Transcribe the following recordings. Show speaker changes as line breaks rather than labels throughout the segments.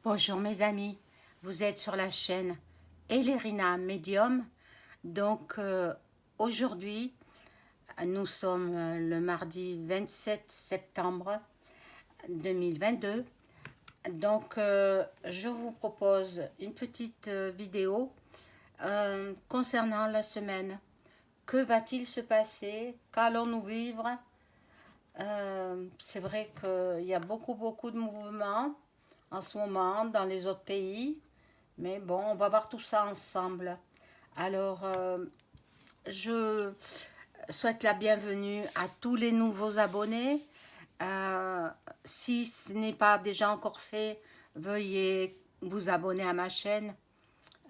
Bonjour mes amis, vous êtes sur la chaîne Elerina Medium. Donc aujourd'hui, nous sommes le mardi 27 septembre 2022. Donc je vous propose une petite vidéo concernant la semaine. Que va-t-il se passer? Qu'allons-nous vivre? C'est vrai qu'il y a beaucoup de mouvements en ce moment dans les autres pays. Mais bon, on va voir tout ça ensemble. Alors, je souhaite la bienvenue à tous les nouveaux abonnés. Euh, Si ce n'est pas déjà encore fait, veuillez vous abonner à ma chaîne.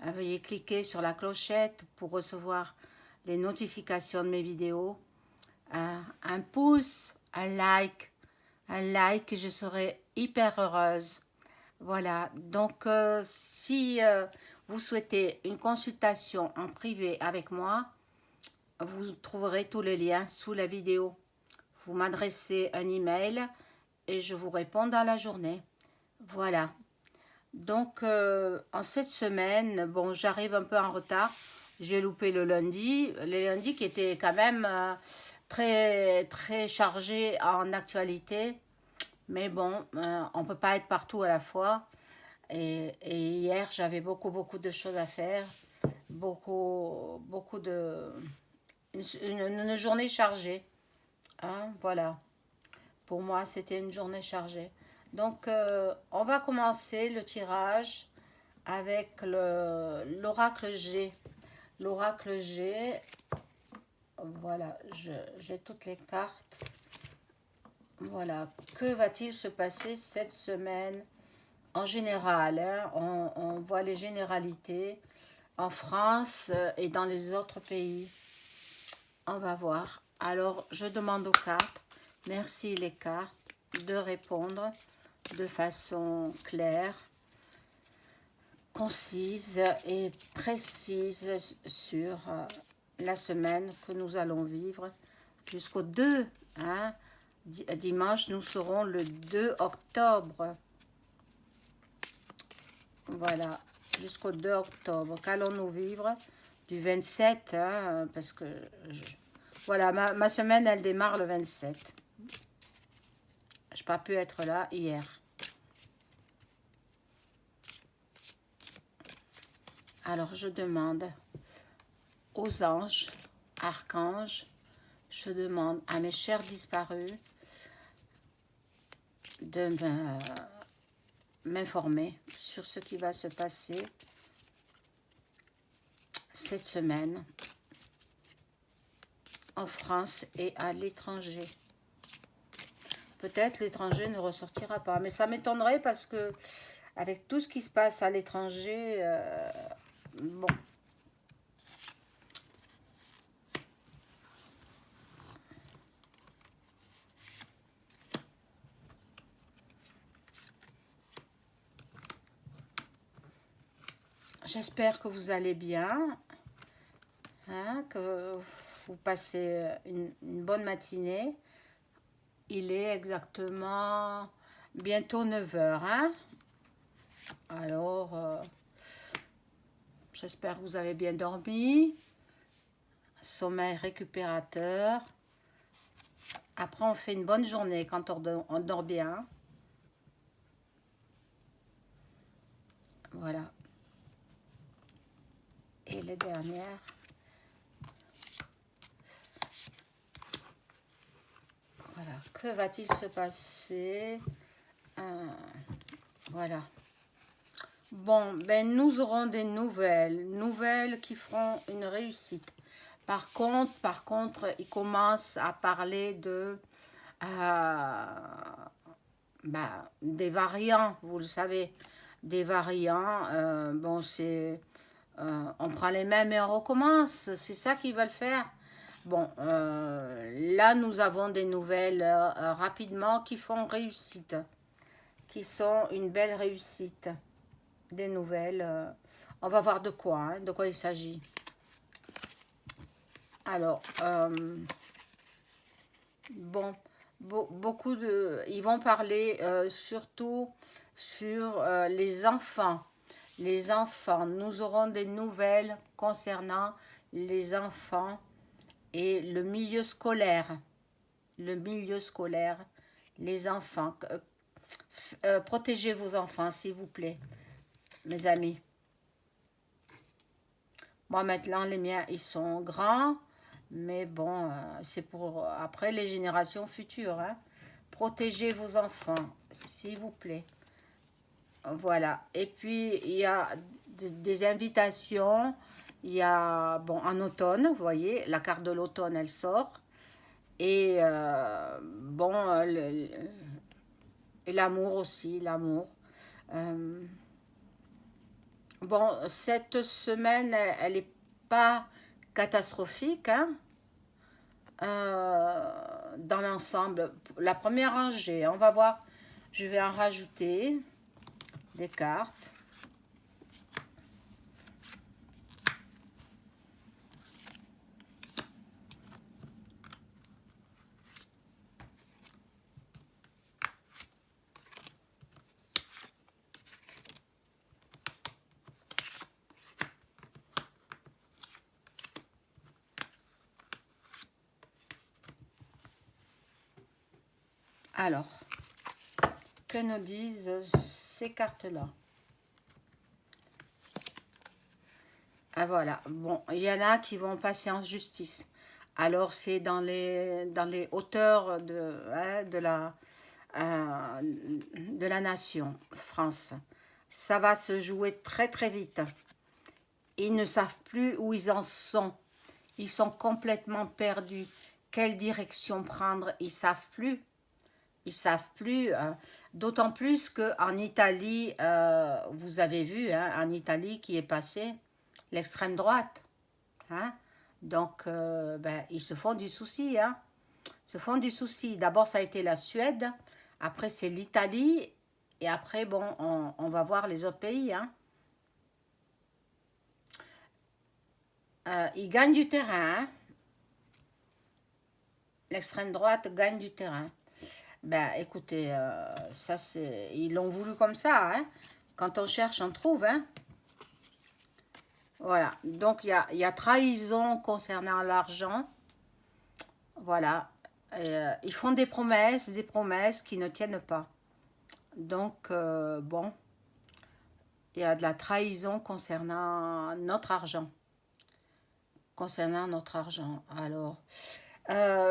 Veuillez cliquer sur la clochette pour recevoir les notifications de mes vidéos. Un pouce, un like, je serai hyper heureuse. Voilà, donc si vous souhaitez une consultation en privé avec moi, vous trouverez tous les liens sous la vidéo. Vous m'adressez un email et je vous réponds dans la journée. Voilà, donc en cette semaine, bon, j'arrive un peu en retard. J'ai loupé le lundi, les lundis qui étaient quand même très chargés en actualité. Mais bon, on ne peut pas être partout à la fois. Et hier, j'avais beaucoup de choses à faire. Beaucoup de... une journée chargée. Hein, voilà. Pour moi, c'était une journée chargée. Donc, on va commencer le tirage avec l'oracle G. L'oracle G, voilà, j'ai toutes les cartes. Voilà, que va-t-il se passer cette semaine? En général, hein, on voit les généralités en France et dans les autres pays. On va voir. Alors, je demande aux cartes, merci les cartes, de répondre de façon claire, concise et précise sur la semaine que nous allons vivre jusqu'au 2. Hein. Dimanche, nous serons le 2 octobre. Voilà, jusqu'au 2 octobre. Qu'allons-nous vivre du 27, hein, parce que voilà, ma semaine, elle démarre le 27. Je n'ai pas pu être là hier. Alors, je demande aux anges, archanges, je demande à mes chers disparus de m'informer sur ce qui va se passer cette semaine en France et à l'étranger. Peut-être l'étranger ne ressortira pas, mais ça m'étonnerait parce que avec tout ce qui se passe à l'étranger, bon. J'espère que vous allez bien, hein, que vous passez une bonne matinée. Il est exactement bientôt 9 heures. Hein. Alors, j'espère que vous avez bien dormi. Sommeil récupérateur. Après, on fait une bonne journée quand on dort bien. Voilà. Et les dernières. Voilà. Que va-t-il se passer? Voilà. Bon, ben nous aurons des nouvelles qui feront une réussite. Par contre, il commence à parler de des variants, vous le savez, des variants. Bon, c'est on prend les mêmes et on recommence. C'est ça qu'ils veulent faire. Bon, là, nous avons des nouvelles rapidement qui font réussite, qui sont une belle réussite. Des nouvelles. On va voir de quoi il s'agit. Alors, bon, beaucoup de... Ils vont parler surtout sur les enfants. Les enfants, nous aurons des nouvelles concernant les enfants et le milieu scolaire. Le milieu scolaire, les enfants. Protégez vos enfants, s'il vous plaît, mes amis. Moi, maintenant, les miens, ils sont grands, mais bon, c'est pour après les générations futures, hein. Protégez vos enfants, s'il vous plaît. Voilà. Et puis, il y a des invitations. Il y a, bon, en automne, vous voyez, la carte de l'automne, elle sort. Et, bon, et l'amour aussi, l'amour. Euh, bon, cette semaine, elle n'est pas catastrophique, hein, dans l'ensemble. La première rangée, on va voir, je vais en rajouter des cartes. Alors, que nous disent ces cartes-là? Ah voilà, bon, il y en a qui vont passer en justice. Alors c'est dans les hauteurs hein, de la nation, France. Ça va se jouer très très vite. Ils ne savent plus où ils en sont. Ils sont complètement perdus. Quelle direction prendre? Ils savent plus. Ils savent plus. D'autant plus qu'en Italie, vous avez vu, hein, en Italie qui est passé l'extrême droite. Hein? Donc, ben, ils se font du souci. Hein? Ils se font du souci. D'abord, ça a été la Suède. Après, c'est l'Italie. Et après, bon, on va voir les autres pays. Hein? Ils gagnent du terrain. Hein? L'extrême droite gagne du terrain. Ben, écoutez, ça c'est, ils l'ont voulu comme ça. Hein? Quand on cherche, on trouve. Hein? Voilà. Donc, il y a trahison concernant l'argent. Voilà. Ils font des promesses qui ne tiennent pas. Donc, bon, il y a de la trahison concernant notre argent. Concernant notre argent. Alors,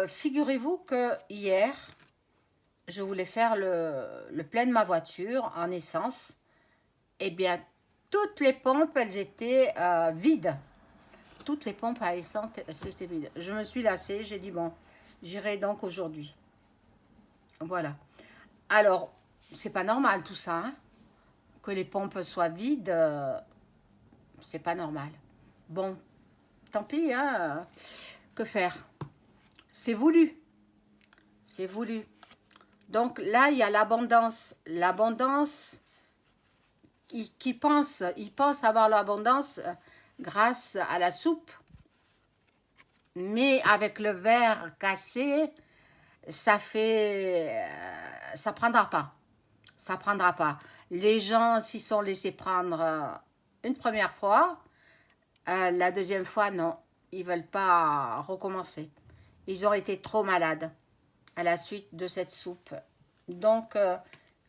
figurez-vous que hier, je voulais faire le plein de ma voiture en essence. Eh bien, toutes les pompes, elles étaient vides. Toutes les pompes à essence, c'était vide. Je me suis lassée, j'ai dit, bon, j'irai donc aujourd'hui. Voilà. Alors, c'est pas normal tout ça, hein, que les pompes soient vides, c'est pas normal. Bon, tant pis, hein, que faire? C'est voulu, c'est voulu. Donc là, il y a l'abondance. L'abondance, qui pense, ils pensent avoir l'abondance grâce à la soupe, mais avec le verre cassé, ça fait, ça prendra pas. Ça prendra pas. Les gens s'y sont laissés prendre une première fois, la deuxième fois, non. Ils veulent pas recommencer. Ils ont été trop malades à la suite de cette soupe. Donc,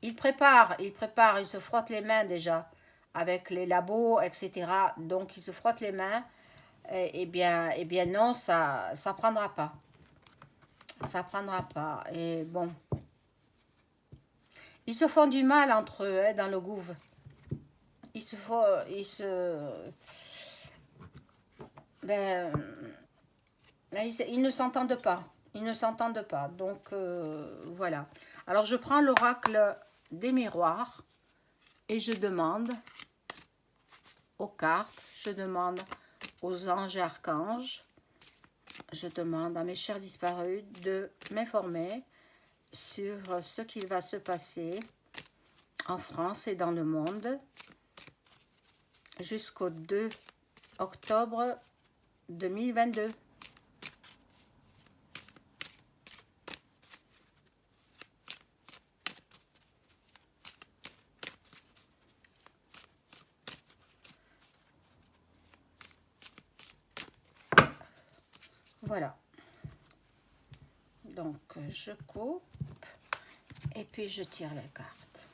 ils se frottent les mains déjà avec les labos, etc. Donc, ils se frottent les mains. Eh bien non, ça prendra pas. Ça prendra pas. Et bon, ils se font du mal entre eux, hein, dans le gouffre. Ben, ils ne s'entendent pas. Ils ne s'entendent pas. Donc, voilà. Alors, je prends l'oracle des miroirs et je demande aux cartes, je demande aux anges et archanges, je demande à mes chers disparus de m'informer sur ce qu'il va se passer en France et dans le monde jusqu'au 2 octobre 2022. Voilà. Donc, je coupe et puis je tire les cartes.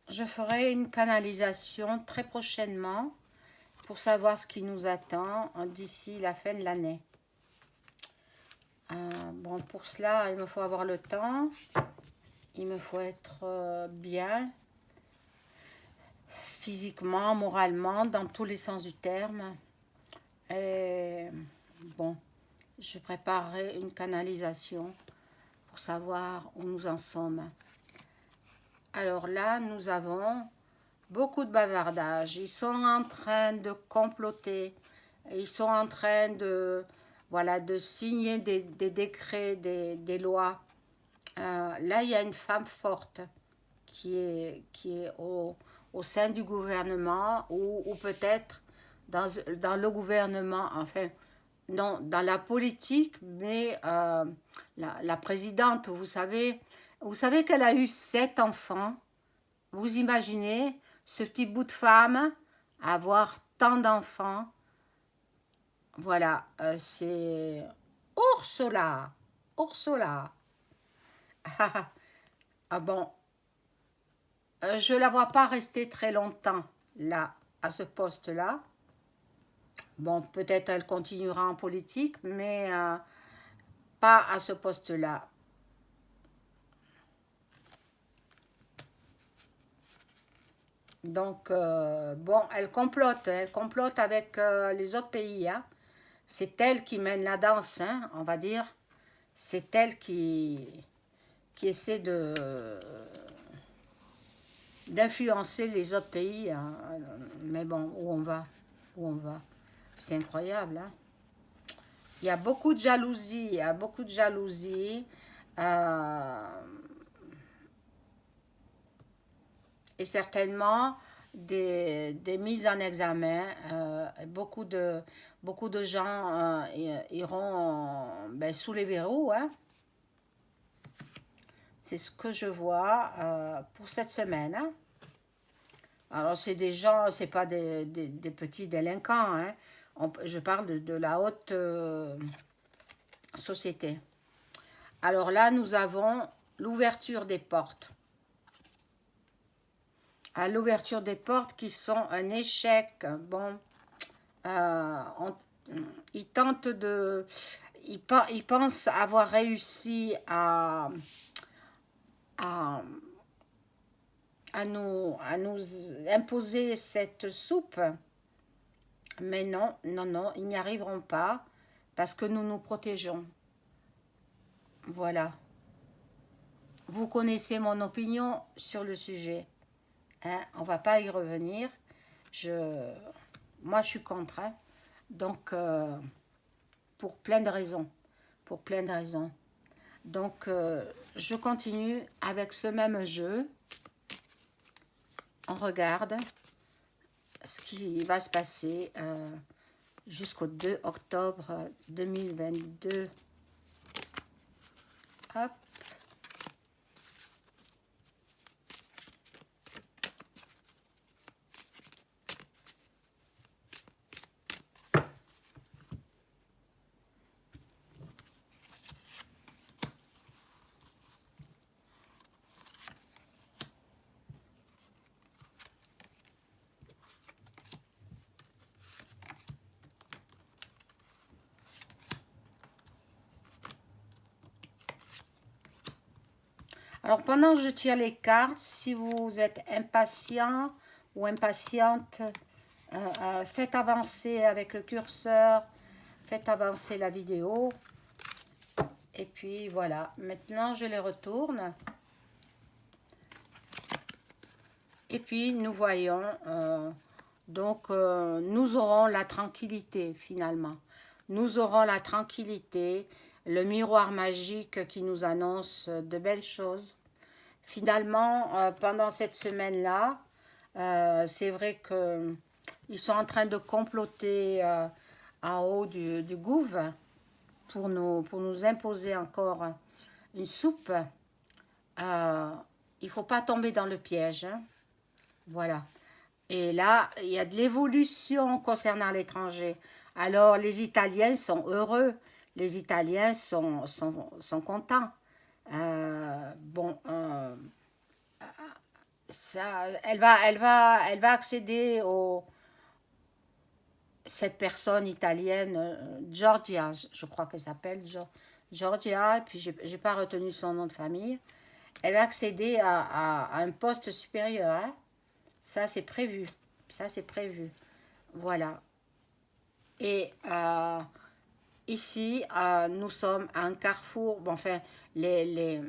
Je ferai une canalisation très prochainement pour savoir ce qui nous attend d'ici la fin de l'année. Bon, pour cela, il me faut avoir le temps, il me faut être bien, physiquement, moralement, dans tous les sens du terme. Et bon, je préparerai une canalisation pour savoir où nous en sommes. Alors là, nous avons beaucoup de bavardage. Ils sont en train de comploter. Ils sont en train de, voilà, de signer des décrets, des lois. Là, il y a une femme forte qui est au sein du gouvernement ou peut-être dans le gouvernement, enfin, non, dans la politique, mais la présidente, vous savez qu'elle a eu 7 enfants. Vous imaginez ce petit bout de femme avoir tant d'enfants. Voilà, c'est Ursula. Ursula. Ah bon, je ne la vois pas rester très longtemps là, à ce poste-là. Bon, peut-être elle continuera en politique, mais pas à ce poste-là. Donc, bon, elle complote avec les autres pays. Hein. C'est elle qui mène la danse, hein, on va dire. C'est elle qui essaie d'influencer les autres pays. Hein. Mais bon, où on va? Où on va? C'est incroyable. Hein. Il y a beaucoup de jalousie. Il y a beaucoup de jalousie. Euh, et certainement des mises en examen. Beaucoup de gens iront ben, sous les verrous. Hein. C'est ce que je vois pour cette semaine. Hein. Alors, c'est des gens, c'est pas des petits délinquants. Hein. Je parle de la haute société. Alors là, nous avons l'ouverture des portes. À l'ouverture des portes qui sont un échec. Bon, ils tentent de... Ils pensent avoir réussi à nous imposer cette soupe. Mais non, non, non, ils n'y arriveront pas parce que nous nous protégeons. Voilà. Vous connaissez mon opinion sur le sujet. Hein, on ne va pas y revenir. Moi, je suis contre. Hein. Donc, pour plein de raisons. Pour plein de raisons. Donc, je continue avec ce même jeu. On regarde ce qui va se passer jusqu'au 2 octobre 2022. Hop. Alors, pendant que je tire les cartes, si vous êtes impatient ou impatiente, faites avancer avec le curseur, faites avancer la vidéo. Et puis, voilà. Maintenant, je les retourne. Et puis, nous voyons, nous aurons la tranquillité, finalement. Nous aurons la tranquillité. le miroir magique qui nous annonce de belles choses. Finalement, pendant cette semaine-là, c'est vrai que ils sont en train de comploter en haut du gouv pour nous imposer encore une soupe. Il ne faut pas tomber dans le piège, hein. Voilà. Et là, il y a de l'évolution concernant l'étranger. Alors, les Italiens sont heureux. Les Italiens sont contents. Bon, ça, elle va accéder au cette personne italienne, Georgia, je crois qu'elle s'appelle Georgia, et puis j'ai pas retenu son nom de famille. Elle va accéder à un poste supérieur, hein. Ça, c'est prévu. Ça, c'est prévu. Voilà. Et ici, nous sommes à un carrefour. Bon, enfin, les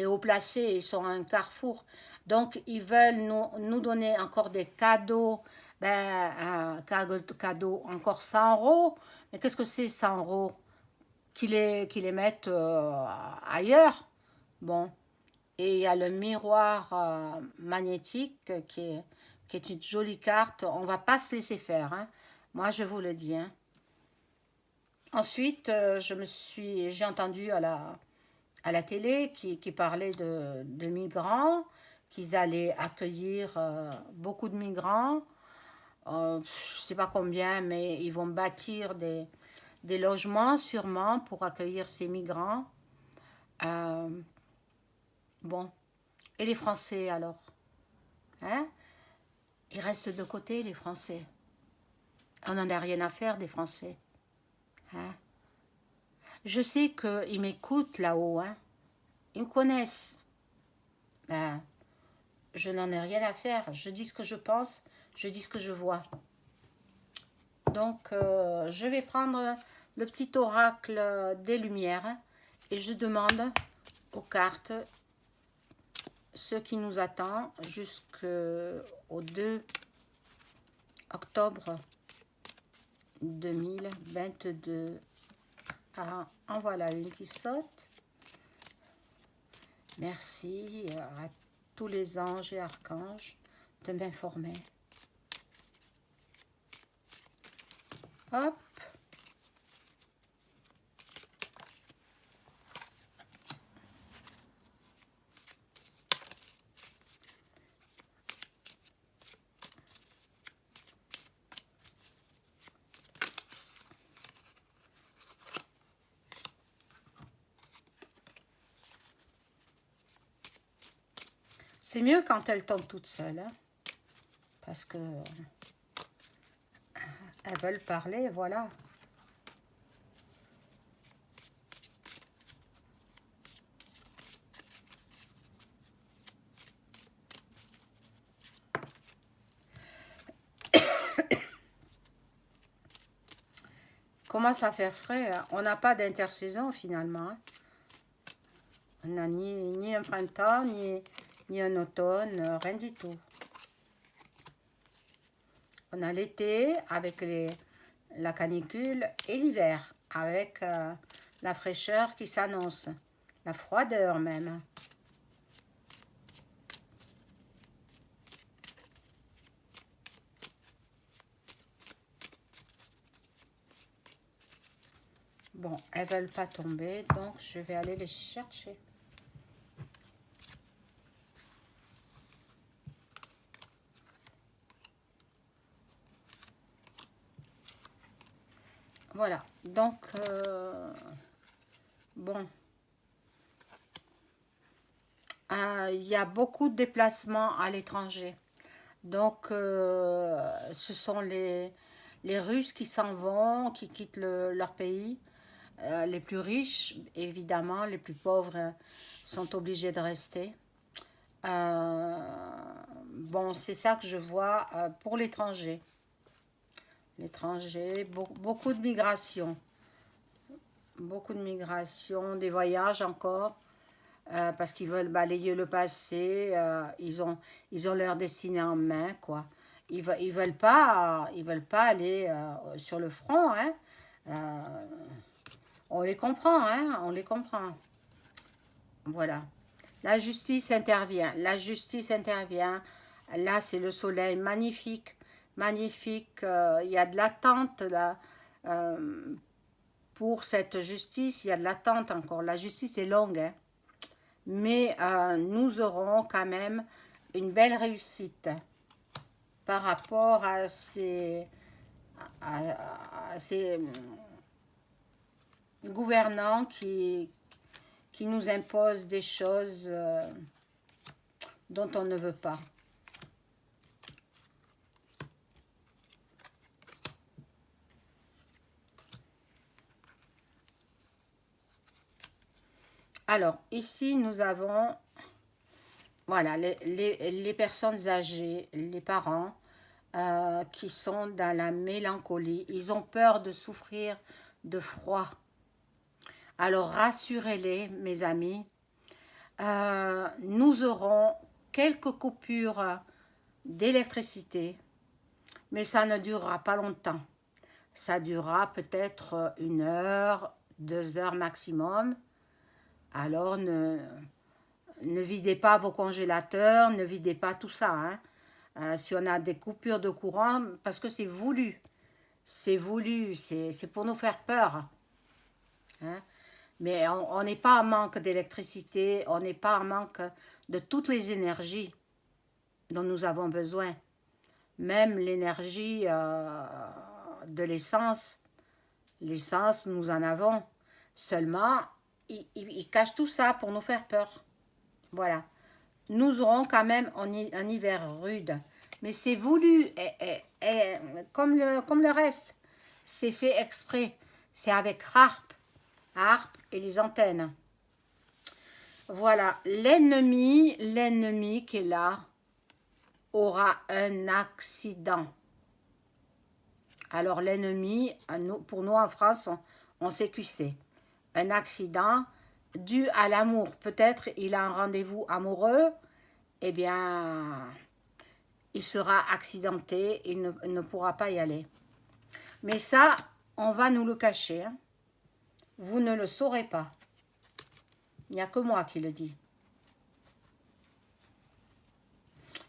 hauts placés, ils sont à un carrefour. Donc, ils veulent nous donner encore des cadeaux. Ben, un cadeau, encore 100 euros. Mais qu'est-ce que c'est 100 euros? Qu'ils les mettent ailleurs. Bon. Et il y a le miroir magnétique qui est une jolie carte. On ne va pas se laisser faire, hein. Moi, je vous le dis, hein. Ensuite, j'ai entendu à la télé qui parlait de migrants, qu'ils allaient accueillir beaucoup de migrants. Je ne sais pas combien, mais ils vont bâtir des logements sûrement pour accueillir ces migrants. Euh, bon, et les Français alors, hein? Ils restent de côté, les Français. On n'en a rien à faire des Français, hein? Je sais qu'ils m'écoutent là-haut, hein? Ils me connaissent. Ben, je n'en ai rien à faire. Je dis ce que je pense, je dis ce que je vois. Donc, je vais prendre le petit oracle des Lumières et je demande aux cartes ce qui nous attend jusqu'au 2 octobre 2022. Ah, en voilà une qui saute. Merci à tous les anges et archanges de m'informer. Hop. C'est mieux quand elles tombent toutes seules, hein, parce que elles veulent parler, voilà. Commence à faire frais, hein. On n'a pas d'intersaison finalement, hein. On n'a ni un printemps, ni un automne, rien du tout. On a l'été avec la canicule et l'hiver avec la fraîcheur qui s'annonce, la froideur même. Bon, elles veulent pas tomber, donc je vais aller les chercher. Voilà, donc, bon, il y a beaucoup de déplacements à l'étranger. Donc, ce sont les Russes qui s'en vont, qui quittent leur pays. Les plus riches, évidemment, les plus pauvres sont obligés de rester. Euh, bon, c'est ça que je vois pour l'étranger. L'étranger, beaucoup de migration. Beaucoup de migration, des voyages encore, parce qu'ils veulent balayer le passé, ils ont leur destinée en main, quoi. Ils veulent pas aller sur le front, hein. Euh, On les comprend, hein, on les comprend. Voilà. La justice intervient. La justice intervient. Là, c'est le soleil magnifique. Magnifique. Il y a de l'attente là. euh, pour cette justice. Il y a de l'attente encore. La justice est longue, hein. Mais nous aurons quand même une belle réussite par rapport à ces gouvernants qui nous imposent des choses dont on ne veut pas. Alors, ici, nous avons, voilà, les personnes âgées, les parents, qui sont dans la mélancolie. Ils ont peur de souffrir de froid. Alors, rassurez-les, mes amis. Nous aurons quelques coupures d'électricité, mais ça ne durera pas longtemps. Ça durera peut-être 1 heure, 2 heures maximum. Alors ne videz pas vos congélateurs, ne videz pas tout ça, hein. Si on a des coupures de courant, parce que c'est voulu, c'est pour nous faire peur, hein. Mais on n'est pas en manque d'électricité, on n'est pas en manque de toutes les énergies dont nous avons besoin. Même l'énergie de l'essence. L'essence, nous en avons. Seulement, ils cachent tout ça pour nous faire peur. Voilà. Nous aurons quand même un hiver rude. Mais c'est voulu, comme le reste. C'est fait exprès. C'est avec harpe et les antennes. Voilà. L'ennemi qui est là aura un accident. Alors l'ennemi, pour nous en France, on sait qui c'est. Un accident dû à l'amour. Peut-être il a un rendez-vous amoureux, eh bien, il sera accidenté, il ne pourra pas y aller. Mais ça, on va nous le cacher, hein. Vous ne le saurez pas. Il n'y a que moi qui le dis.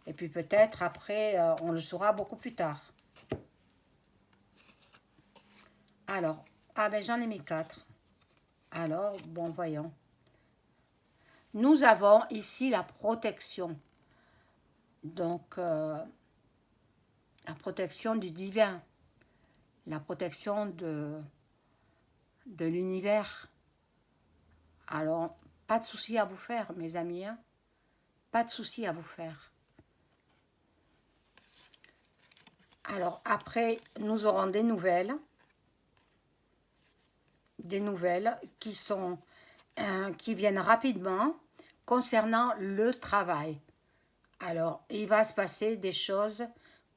Et puis peut-être après, on le saura beaucoup plus tard. Alors, ah ben j'en ai mis 4. Alors, bon, voyons. Nous avons ici la protection. Donc, la protection du divin. La protection de l'univers. Alors, pas de souci à vous faire, mes amis, hein. Pas de souci à vous faire. Alors, après, nous aurons des nouvelles qui viennent rapidement concernant le travail. Alors, il va se passer des choses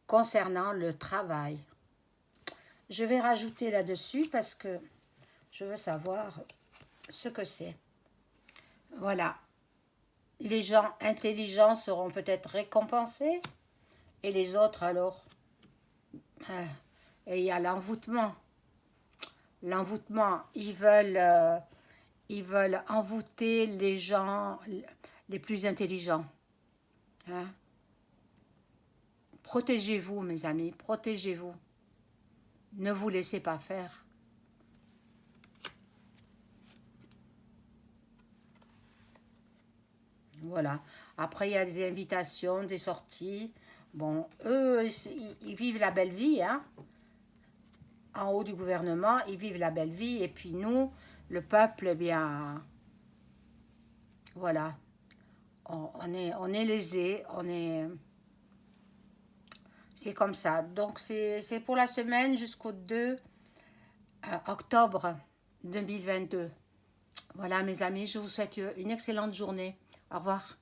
concernant le travail. Je vais rajouter là-dessus parce que je veux savoir ce que c'est. Voilà. Les gens intelligents seront peut-être récompensés et les autres alors. Et il y a l'envoûtement. L'envoûtement, ils veulent envoûter les gens les plus intelligents, hein. Protégez-vous, mes amis, protégez-vous. Ne vous laissez pas faire. Voilà. Après, il y a des invitations, des sorties. Bon, eux, ils vivent la belle vie, hein. En haut du gouvernement, ils vivent la belle vie. Et puis nous, le peuple, eh bien, voilà. On est lésés, c'est comme ça. Donc, c'est pour la semaine jusqu'au 2 octobre 2022. Voilà, mes amis, je vous souhaite une excellente journée. Au revoir.